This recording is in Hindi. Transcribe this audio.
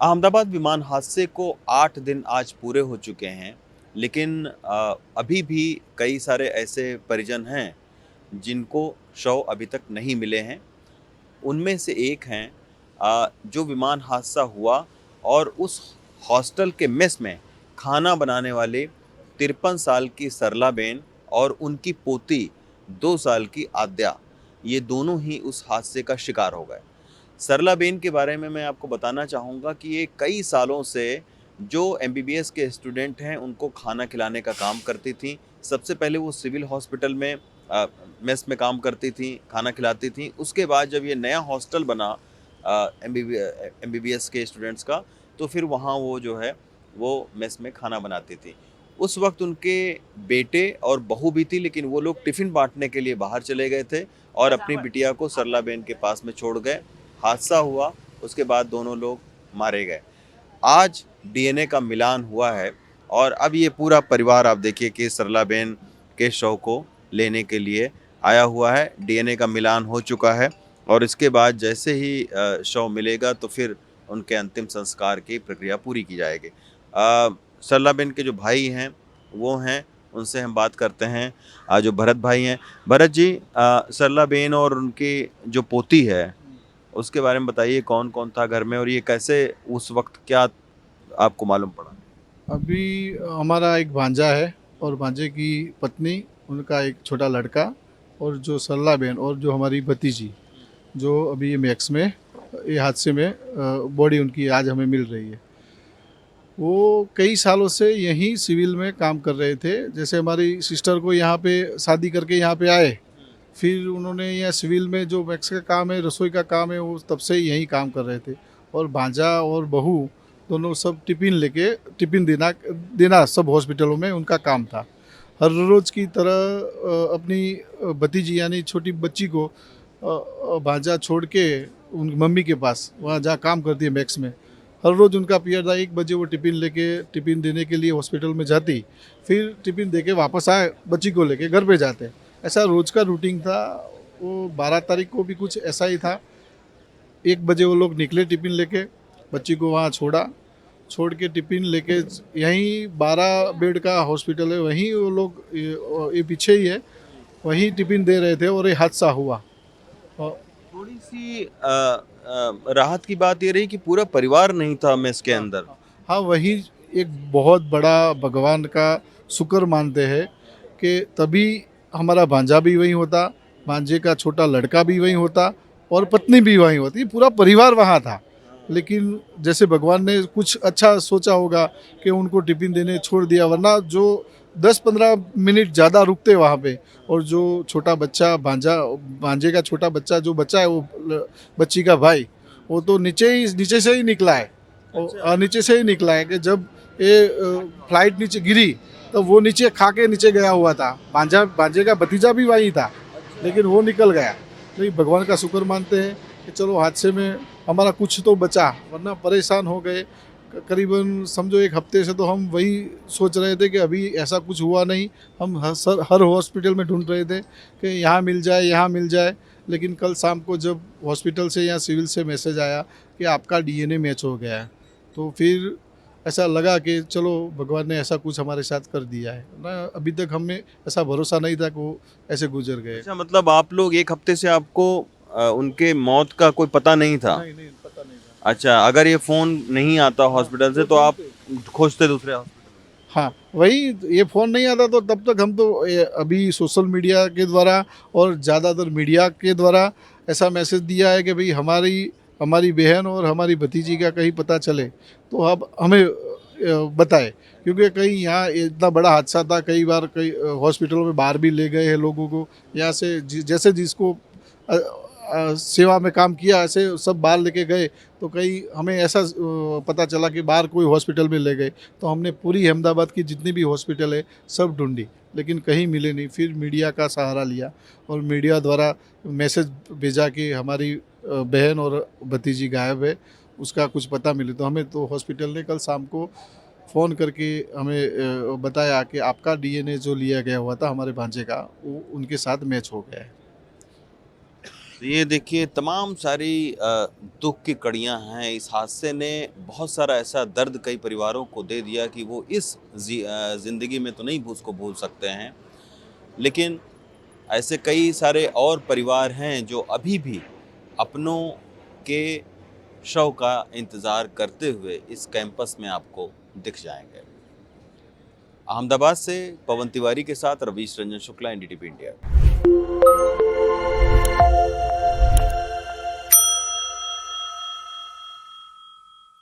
अहमदाबाद विमान हादसे को 8 दिन आज पूरे हो चुके हैं, लेकिन अभी भी कई सारे ऐसे परिजन हैं, जिनको शव अभी तक नहीं मिले हैं। उनमें से एक हैं जो विमान हादसा हुआ और उस हॉस्टल के मेस में खाना बनाने वाले 53 साल की सरलाबेन और उनकी पोती 2 साल की आद्या, ये दोनों ही उस हादसे का शिकार हो गए। सरलाबेन के बारे में मैं आपको बताना चाहूँगा कि ये कई सालों से जो एमबीबीएस के स्टूडेंट हैं, उनको खाना खिलाने का काम करती थीं। सबसे पहले वो सिविल हॉस्पिटल में मेस में काम करती थीं, खाना खिलाती थीं। उसके बाद जब ये नया हॉस्टल बना एमबीबीएस के स्टूडेंट्स का, तो फिर वहाँ वो जो है, वो मेस में खाना बनाती थी। उस वक़्त उनके बेटे और बहू भी थी, लेकिन वो लोग टिफ़िन बाँटने के लिए बाहर चले गए थे और अपनी बिटिया को सरलाबेन के पास में छोड़ गए। हादसा हुआ, उसके बाद दोनों लोग मारे गए। आज डीएनए का मिलान हुआ है और अब ये पूरा परिवार आप देखिए कि सरलाबेन के शव को लेने के लिए आया हुआ है। डीएनए का मिलान हो चुका है और इसके बाद जैसे ही शव मिलेगा तो फिर उनके अंतिम संस्कार की प्रक्रिया पूरी की जाएगी। सरलाबेन के जो भाई हैं, वो हैं, उनसे हम बात करते हैं। जो भरत भाई हैं। भरत जी, सरलाबेन और उनकी जो पोती है, उसके बारे में बताइए, कौन-कौन था घर में और ये कैसे उस वक़्त क्या आपको मालूम पड़ा? अभी हमारा एक भांजा है और भांजे की पत्नी, उनका एक छोटा लड़का और जो सरला बहन और जो हमारी भतीजी, जो अभी ये मैक्स में ये हादसे में बॉडी उनकी आज हमें मिल रही है। वो कई सालों से यहीं सिविल में काम कर रहे थे। जैसे हमारी सिस्टर को यहाँ पे शादी करके यहाँ पे आए, फिर उन्होंने यहाँ सिविल में जो मैक्स का काम है, रसोई का काम है, वो तब से यहीं काम कर रहे थे। और भांजा और बहू दोनों सब टिफ़िन देना देना सब हॉस्पिटलों में उनका काम था। हर रोज़ की तरह अपनी भतीजी यानी छोटी बच्ची को भांजा छोड़ के उनकी मम्मी के पास, वहाँ जहाँ काम करती है मैक्स में, हर रोज़ उनका पीरियड था। 1 बजे वो टिफ़िन देने के लिए हॉस्पिटल में जाती, फिर टिफ़िन दे के वापस आए, बच्ची को लेके घर पे जाते। ऐसा रोज़ का रूटीन था। वो 12 तारीख को भी कुछ ऐसा ही था। 1 बजे वो लोग निकले टिफ़िन लेके, बच्ची को वहाँ छोड़ा, छोड़ के टिफ़िन लेके यहीं 12 बेड का हॉस्पिटल है, वहीं वो लोग ये पीछे ही है, वहीं टिफ़िन दे रहे थे और ये हादसा हुआ। थोड़ी-सी राहत की बात ये रही कि पूरा परिवार नहीं था मेस के हाँ, अंदर। हाँ। हाँ, वही एक बहुत बड़ा भगवान का शुक्र मानते हैं कि तभी हमारा भांजा भी वहीं होता, भांजे का छोटा लड़का भी वहीं होता और पत्नी भी वहीं होती, पूरा परिवार वहाँ था। लेकिन जैसे भगवान ने कुछ अच्छा सोचा होगा कि उनको टिफ़िन देने छोड़ दिया, वरना जो 10-15 मिनट ज़्यादा रुकते वहाँ पे। और जो छोटा बच्चा भांजे का छोटा बच्चा जो बच्चा है, वो बच्ची का भाई, वो तो नीचे से ही निकला है। नीचे से ही निकला है कि जब ये फ्लाइट नीचे गिरी, तो वो नीचे खा के नीचे गया हुआ था। भांजे का भतीजा भी वही था, लेकिन वो निकल गया। तो ये भगवान का शुक्र मानते हैं कि चलो हादसे में हमारा कुछ तो बचा, वरना परेशान हो गए। करीबन समझो 1 हफ्ते से तो हम वही सोच रहे थे कि अभी ऐसा कुछ हुआ नहीं। हम हर हॉस्पिटल में ढूंढ रहे थे कि यहाँ मिल जाए, यहाँ मिल जाए। लेकिन कल शाम को जब हॉस्पिटल से या सिविल से मैसेज आया कि आपका डीएनए मैच हो गया है, तो फिर ऐसा लगा कि चलो भगवान ने ऐसा कुछ हमारे साथ कर दिया है ना। अभी तक हमें ऐसा भरोसा नहीं था कि वो ऐसे गुजर गए। अच्छा, मतलब आप लोग 1 हफ्ते से आपको उनके मौत का कोई पता नहीं था? नहीं नहीं, पता नहीं था। अच्छा, अगर ये फ़ोन नहीं आता हाँ, हॉस्पिटल से तो तो आप ढूंढते। खोजते दूसरे हॉस्पिटल हाँ, वही, ये फ़ोन नहीं आता तो तब तक हम तो अभी सोशल मीडिया के द्वारा और ज़्यादातर मीडिया के द्वारा ऐसा मैसेज दिया है कि भाई हमारी हमारी बहन और हमारी भतीजी का कहीं पता चले तो अब हमें बताएं। क्योंकि कहीं यहाँ इतना बड़ा हादसा था, कई बार कई हॉस्पिटलों में बाहर भी ले गए हैं लोगों को। यहाँ से जैसे जिसको सेवा में काम किया, ऐसे सब बाहर लेके गए, तो कई हमें ऐसा पता चला कि बाहर कोई हॉस्पिटल में ले गए। तो हमने पूरी अहमदाबाद की जितनी भी हॉस्पिटल है सब ढूंढी, लेकिन कहीं मिले नहीं। फिर मीडिया का सहारा लिया और मीडिया द्वारा मैसेज भेजा कि हमारी बहन और भतीजी गायब है, उसका कुछ पता मिले। तो हमें तो हॉस्पिटल ने कल शाम को फ़ोन करके हमें बताया कि आपका डीएनए जो लिया गया हुआ था हमारे भांजे का, वो उनके साथ मैच हो गया है। तो ये देखिए तमाम सारी दुख की कड़ियाँ हैं। इस हादसे ने बहुत सारा ऐसा दर्द कई परिवारों को दे दिया कि वो इस ज़िंदगी में तो नहीं उसको भूल सकते हैं। लेकिन ऐसे कई सारे और परिवार हैं जो अभी भी अपनों के शव का इंतज़ार करते हुए इस कैंपस में आपको दिख जाएँगे। अहमदाबाद से पवन तिवारी के साथ रवीश रंजन शुक्ला, एनडीटीवी इंडिया।